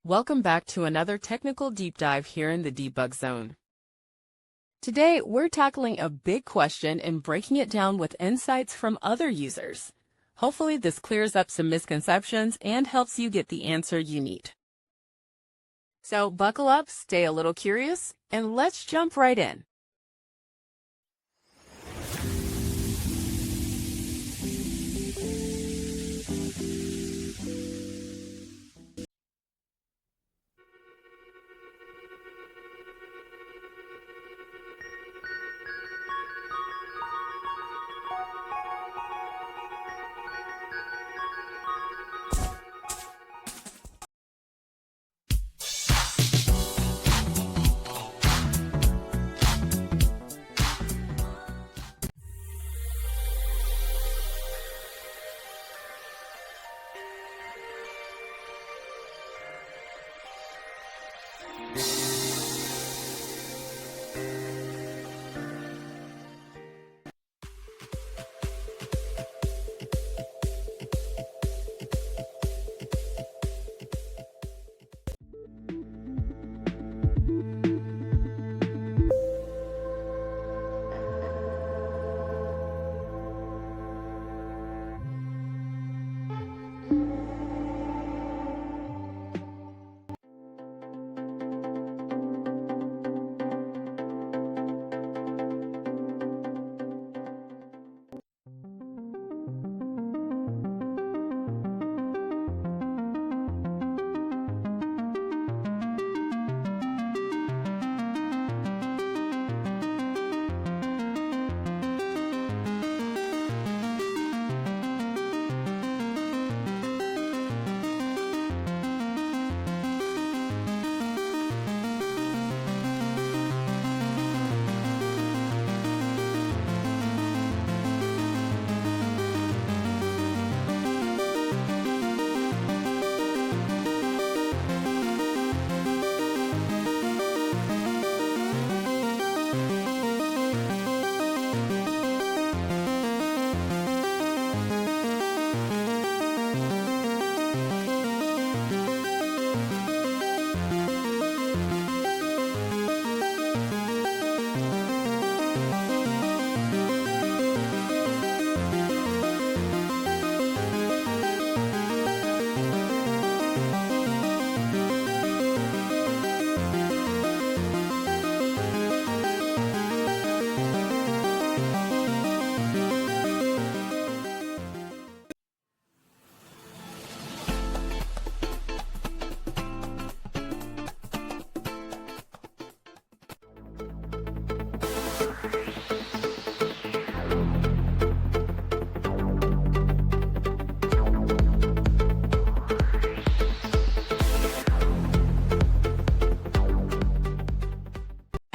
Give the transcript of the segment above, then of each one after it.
Welcome back to another technical deep dive here in the debug zone. Today, we're tackling a big question and breaking it down with insights from other users. Hopefully, this clears up some misconceptions and helps you get the answer you need. So buckle up, stay a little curious, and let's jump right in.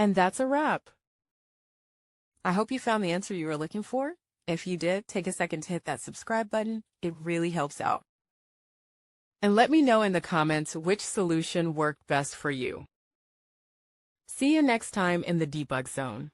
And that's a wrap. I hope you found the answer you were looking for. If you did, take a second to hit that subscribe button. It really helps out. And let me know in the comments which solution worked best for you. See you next time in the debug zone.